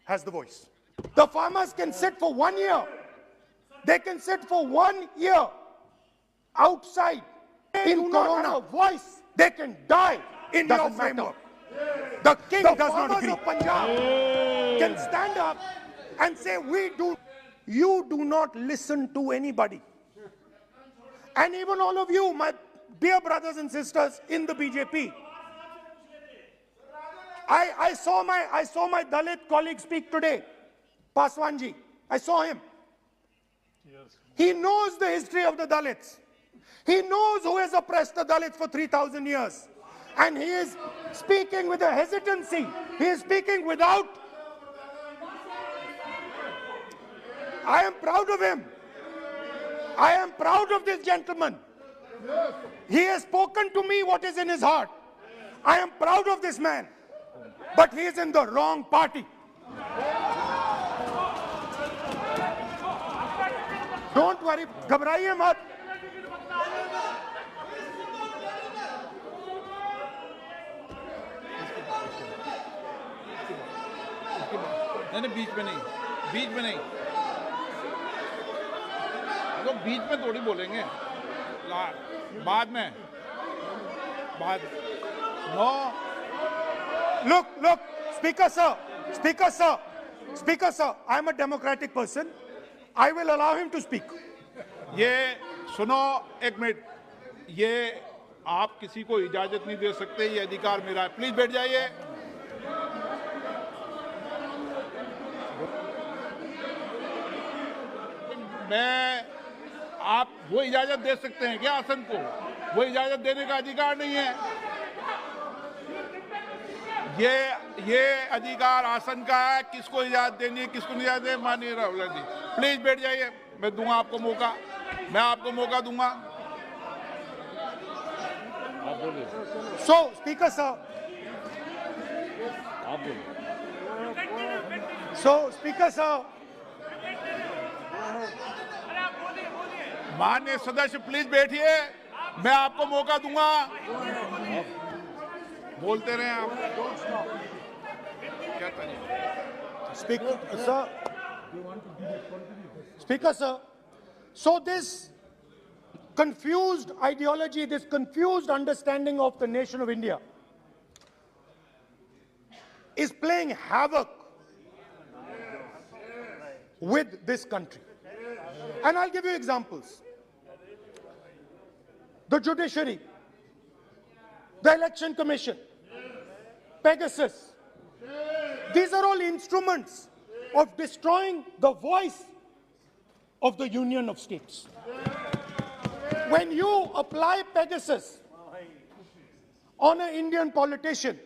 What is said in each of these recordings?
has the voice. The farmers can sit for 1 year. They can sit for 1 year outside in Corona. Voice. They can die in your framework. The king does not agree. Of Punjab can stand up and say, you do not listen to anybody. And even all of you, my dear brothers and sisters in the BJP, I saw my Dalit colleague speak today, Paswanji. I saw him. Yes. He knows the history of the Dalits. He knows who has oppressed the Dalits for 3,000 years. And he is speaking with a hesitancy. He is speaking without. I am proud of him. I am proud of this gentleman. He has spoken to me what is in his heart. I am proud of this man. But he is in the wrong party. Don't worry, घबराइए मत. नहीं, बीच में नहीं. तो बीच में थोड़ी बोलेंगे. बाद में. No. Look, Speaker sir, I am a democratic person. I will allow him to speak. ये सुनो एक मिनट. ये आप किसी को इजाजत नहीं दे सकते. ये अधिकार मेरा है. प्लीज बैठ जाइए. आप वो इजाजत दे सकते हैं क्या आसन को? वो इजाजत देने का अधिकार नहीं है. ये अधिकार आसन का है. किसको इजाजत देनी है, किसको नहीं इजाजत देनी. माननीय राहुल जी प्लीज बैठ जाइए. मैं दूंगा आपको मौका. मैं आपको मौका दूंगा. So, Speaker sir. So, Speaker sir. माननीय सदस्य प्लीज बैठिए. मैं आपको मौका दूंगा. बोलते रहे आप. Speaker sir. So this confused ideology, this confused understanding of the nation of India is playing havoc with this country. And I'll give you examples. The judiciary, the election commission, Pegasus. These are all instruments of destroying the voice of the Union of States. When you apply Pegasus on an Indian politician,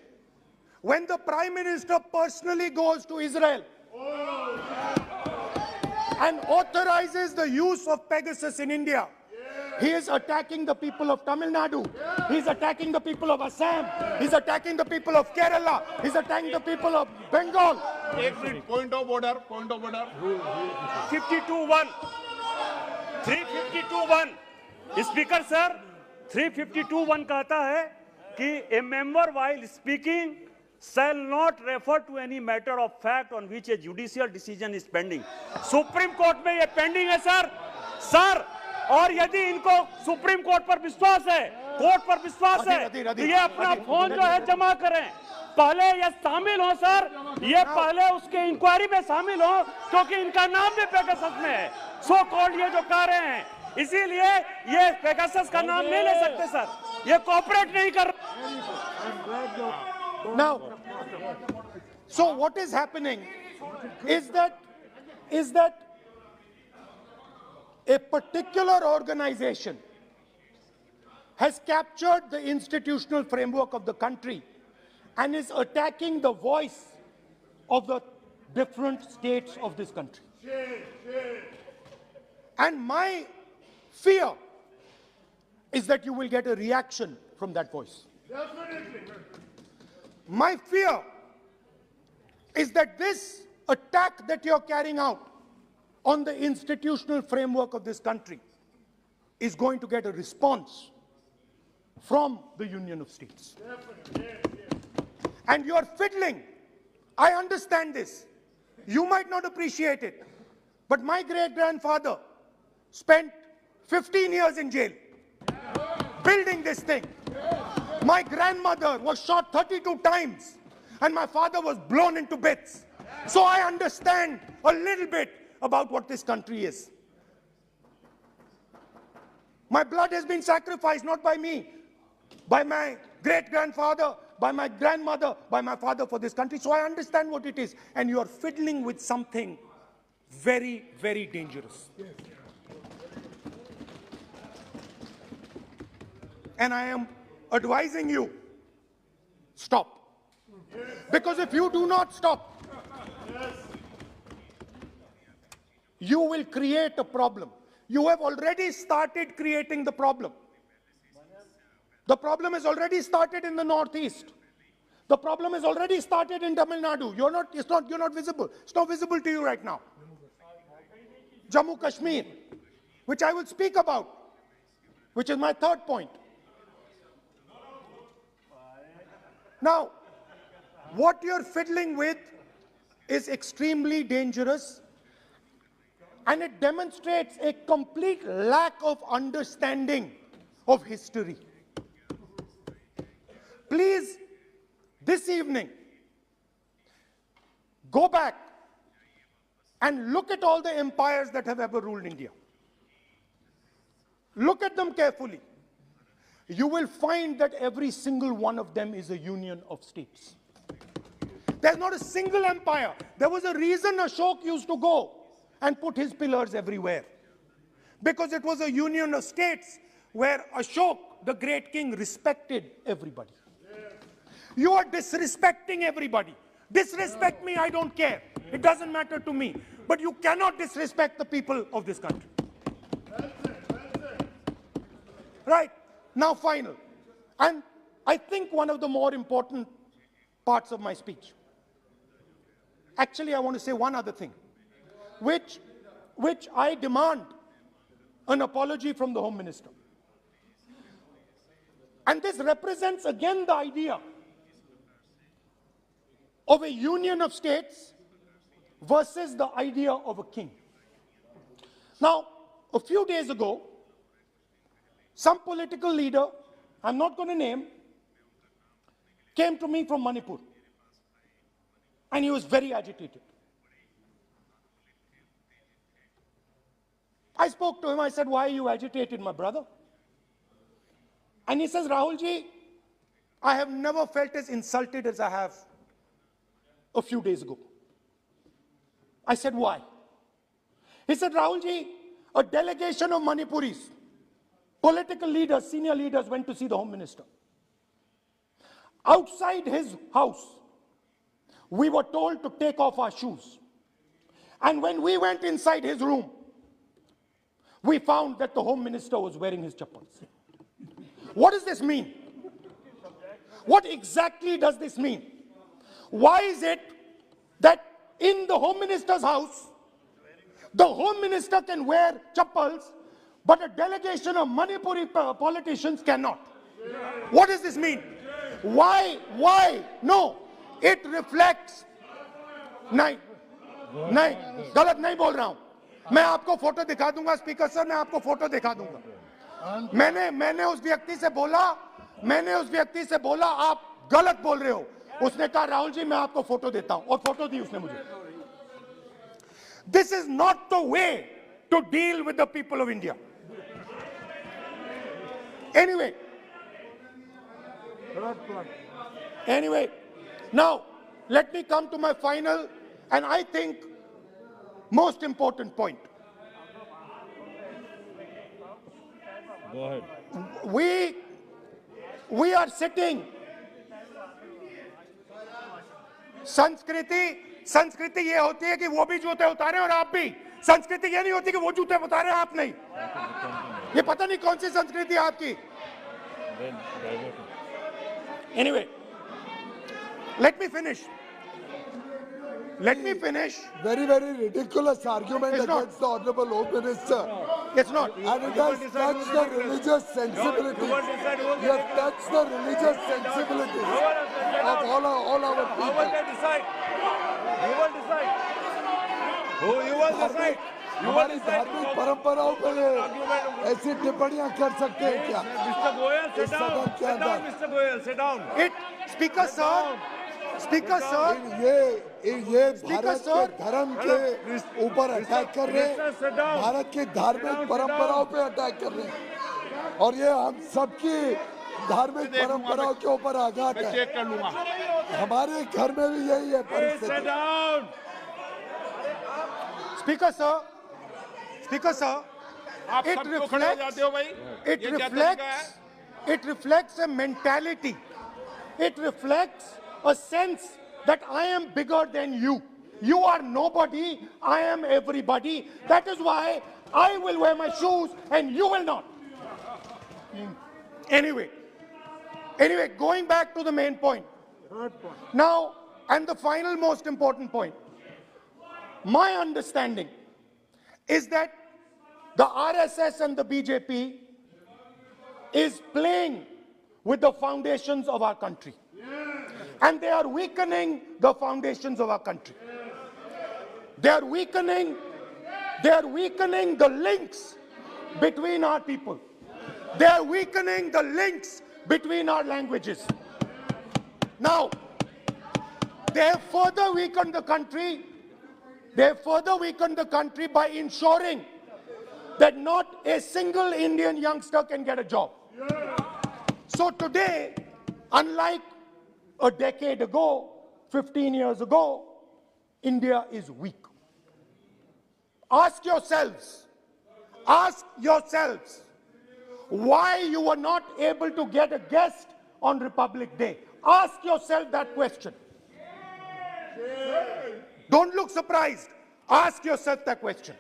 when the Prime Minister personally goes to Israel and authorizes the use of Pegasus in India, he is attacking the people of Tamil Nadu. He's attacking the people of Assam. He's attacking the people of Kerala. He's attacking the people of Bengal. Point of order. 52-1. 352-1. Speaker sir, 352-1 कहता है कि a member while speaking shall not refer to any matter of fact on which a judicial decision is pending. Supreme court में ये pending है sir. और यदि इनको supreme court पर विश्वास है, कोर्ट पर विश्वास है, तो ये अपना फोन जो है जमा करें. पहले ये शामिल हो सर, ये पहले उसके इंक्वायरी में शामिल हो, क्योंकि इनका नाम भी पेगासस में है. सो कॉल्ड ये जो कह रहे हैं, इसीलिए ये पेगासस का नाम नहीं ले सकते सर. ये कोऑपरेट नहीं कर. Now, so what is happening is that a particular organization has captured the institutional framework of the country and is attacking the voice of the different states of this country. And my fear is that you will get a reaction from that voice. My fear is that this attack that you're carrying out on the institutional framework of this country is going to get a response from the Union of States. And you're fiddling. I understand this. You might not appreciate it, but my great-grandfather spent 15 years in jail building this thing. My grandmother was shot 32 times and my father was blown into bits. So I understand a little bit about what this country is. My blood has been sacrificed, not by me, by my great-grandfather, by my grandmother, by my father for this country. So I understand what it is. And you are fiddling with something very, very dangerous. And I am advising you, stop. Because if you do not stop, you will create a problem. You have already started creating the problem. The problem has already started in the Northeast. The problem has already started in Tamil Nadu. You're not visible. It's not visible to you right now. Jammu Kashmir, which I will speak about, which is my third point. Now, what you're fiddling with is extremely dangerous, and it demonstrates a complete lack of understanding of history. Please, this evening, go back and look at all the empires that have ever ruled India. Look at them carefully. You will find that every single one of them is a union of states. There's not a single empire. There was a reason Ashok used to go and put his pillars everywhere. Because it was a union of states where Ashok, the great king, respected everybody. You are disrespecting everybody. Disrespect me, I don't care. It doesn't matter to me. But you cannot disrespect the people of this country. Right. Now, final. And I think one of the more important parts of my speech. Actually, I want to say one other thing, which I demand an apology from the Home Minister. And this represents again the idea of a union of states versus the idea of a king. Now, a few days ago, some political leader, I'm not going to name, came to me from Manipur. And he was very agitated. I spoke to him, I said, why are you agitated, my brother? And he says, Rahul ji, I have never felt as insulted as I have a few days ago. I said, why? He said, Rahul ji, a delegation of Manipuris, political leaders, senior leaders went to see the Home Minister. Outside his house, we were told to take off our shoes. And when we went inside his room, we found that the Home Minister was wearing his chappals. What does this mean? What exactly does this mean? Why is it that in the Home Minister's house, the Home Minister can wear chappals, but a delegation of Manipuri politicians cannot? What does this mean? Why? No, it reflects. नहीं, गलत नहीं बोल रहा हूं. मैं आपको photo दिखा दूंगा, स्पीकर सर, मैं आपको फोटो दिखा दूंगा. मैंने उस व्यक्ति से बोला आप गलत बोल रहे हो. उसने कहा राहुल जी मैं आपको फोटो देता हूं, और फोटो दी उसने मुझे. This is not the way to deal with the people of India. Anyway, now let me come to my final and I think most important point. Go ahead. We are sitting. संस्कृति ये होती है कि वो भी जूते उतारे और आप भी. संस्कृति ये नहीं होती कि वो जूते उतारे आप नहीं. ये पता नहीं कौन सी संस्कृति आपकी. Anyway, let me finish. Very, very ridiculous argument against the Honorable Home Minister. It's not. And it has touched the religious sensibilities. You have touched the religious sensibilities of all our people. You will decide. You will decide. You will हमारी decide. धार्मिक परंपराओं पे ये ऐसी टिप्पणियां कर सकते हैं क्या? Mr. Goyal, sit इस सदन down. के Sit down, अंदर Mr. Goyal, sit down. Speaker sir, Speaker sir, ये भारत के sir. धर्म के ऊपर अटैक कर रहे हैं, Minister, sit down. भारत की धार्मिक sit परंपराओं पे अटैक कर रहे हैं और ये हम सबकी धार्मिक परंपराओं के ऊपर आघात मैं है। चेक कर लूंगा। हमारे घर में भी यही है Please sit परिस्थिति। down. Speaker sir, आप it सब क्यों खड़े हो reflects, जाते हो भाई? it ये क्या तरीका है? reflects a mentality. It reflects a sense that I am bigger than you. You are nobody, I am everybody. That is why I will wear my shoes and you will not. Anyway, going back to the main point. Now, and the final most important point. My understanding is that the RSS and the BJP is playing with the foundations of our country. And they are weakening the foundations of our country. They are weakening the links between our people. They are weakening the links between our languages. Now, they have further weakened the country. They have further weakened the country by ensuring that not a single Indian youngster can get a job. So today, unlike a decade ago, 15 years ago, India is weak. Ask yourselves why you were not able to get a guest on Republic Day. Ask yourself that question. Don't look surprised. Ask yourself that question.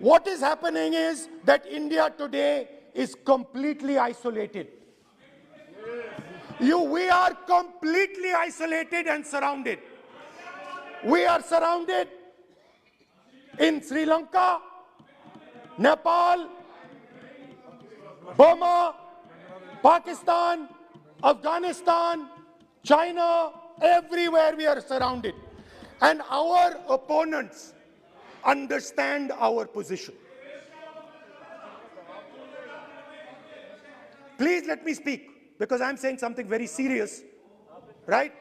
What is happening is that India today is completely isolated. We are completely isolated and surrounded. We are surrounded in Sri Lanka, Nepal, Burma, Pakistan, Afghanistan, China, everywhere we are surrounded. And our opponents understand our position. Please let me speak, because I'm saying something very serious, right?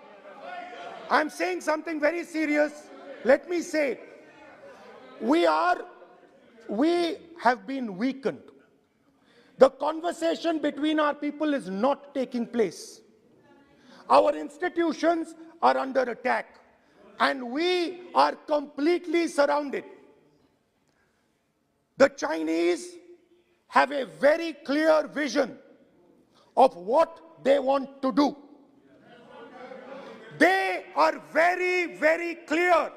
I'm saying something very serious. Let me say it. We have been weakened. The conversation between our people is not taking place. Our institutions are under attack, and we are completely surrounded. The Chinese have a very clear vision of what they want to do. They are very, very clear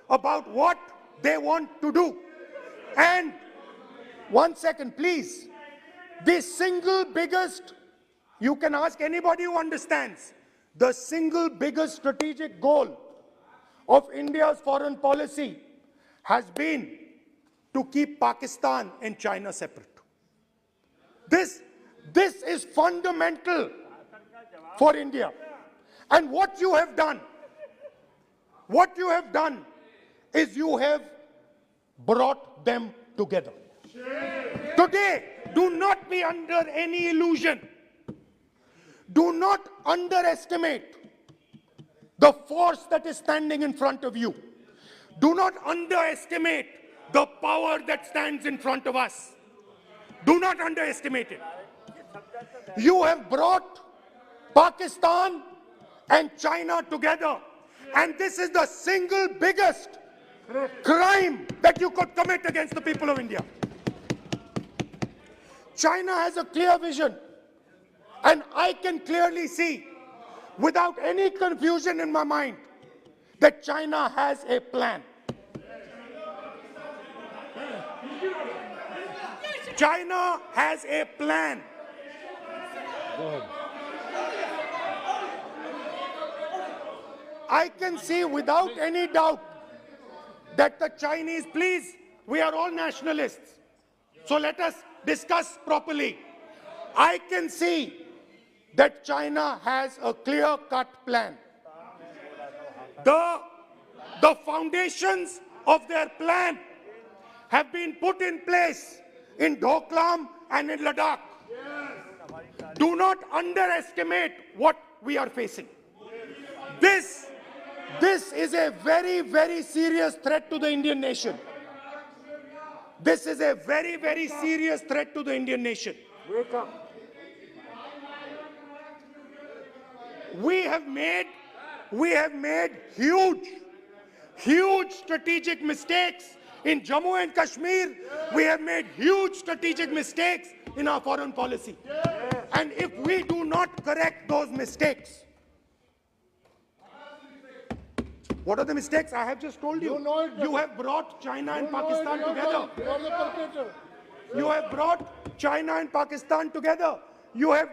about what they want to do. And 1 second, please. The single biggest, you can ask anybody who understands, the single biggest strategic goal of India's foreign policy has been to keep Pakistan and China separate. This is fundamental for India. And what you have done is you have brought them together. Today, do not be under any illusion. Do not underestimate the force that is standing in front of you. Do not underestimate the power that stands in front of us. Do not underestimate it. You have brought Pakistan and China together, and this is the single biggest crime that you could commit against the people of India. China has a clear vision, and I can clearly see, without any confusion in my mind, that China has a plan. China has a plan. I can see without any doubt that the Chinese, please, we are all nationalists, so let us discuss properly. I can see that China has a clear-cut plan. The foundations of their plan have been put in place in Doklam and in Ladakh. Do not underestimate what we are facing. This is a very, very serious threat to the Indian nation. This is a very, very serious threat to the Indian nation. We have made huge strategic mistakes in Jammu and Kashmir. We have made huge strategic mistakes in our foreign policy. And if we do not correct those mistakes, what are the mistakes? I have just told you. You know it. You have brought China and Pakistan together. You are the perpetrator. You have brought China and Pakistan together. You have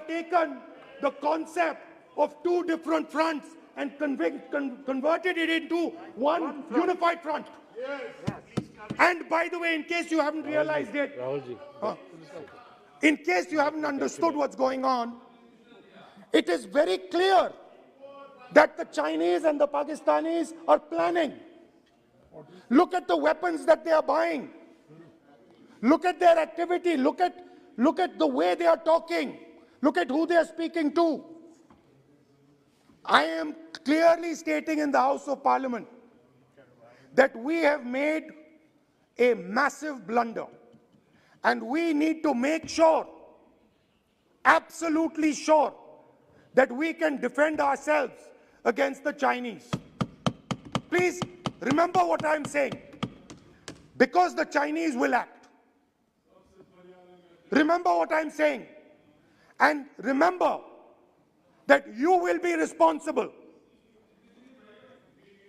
taken the concept of two different fronts and converted it into one unified front. And by the way, in case you haven't realized it, in case you haven't understood what's going on, it is very clear that the Chinese and the Pakistanis are planning. Look at the weapons that they are buying. Look at their activity. Look at the way they are talking. Look at who they are speaking to. I am clearly stating in the House of Parliament that we have made a massive blunder, and we need to make sure, absolutely sure, that we can defend ourselves against the Chinese. Please remember what I'm saying, because the Chinese will act. Remember what I'm saying, and remember that you will be responsible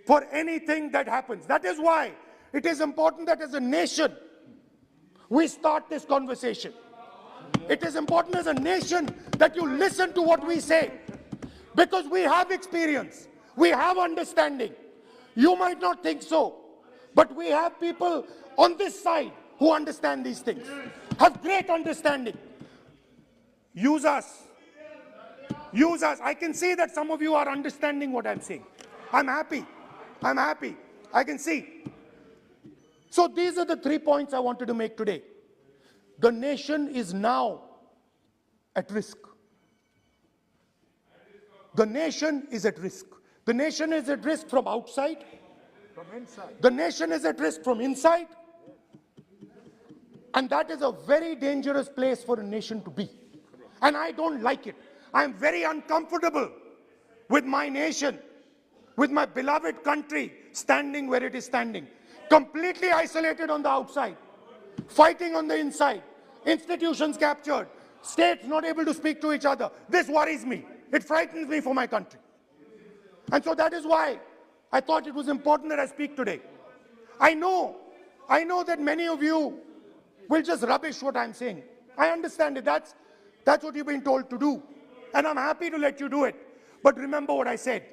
for anything that happens. That is why it is important that as a nation, we start this conversation. It is important as a nation that you listen to what we say, because we have experience, we have understanding. You might not think so, but we have people on this side who understand these things, have great understanding. Use us. Use us. I can see that some of you are understanding what I'm saying. I'm happy. I'm happy. I can see. So these are the 3 points I wanted to make today. The nation is now at risk. The nation is at risk. The nation is at risk from outside. From inside. The nation is at risk from inside. And that is a very dangerous place for a nation to be. And I don't like it. I'm very uncomfortable with my nation, with my beloved country standing where it is standing. Completely isolated on the outside, fighting on the inside, institutions captured, states not able to speak to each other. This worries me. It frightens me for my country. And so that is why I thought it was important that I speak today. I know that many of you will just rubbish what I'm saying. I understand it. That's what you've been told to do. And I'm happy to let you do it. But remember what I said.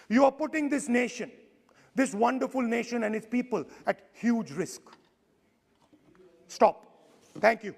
You are putting this nation, this wonderful nation and its people at huge risk. Stop. Thank you.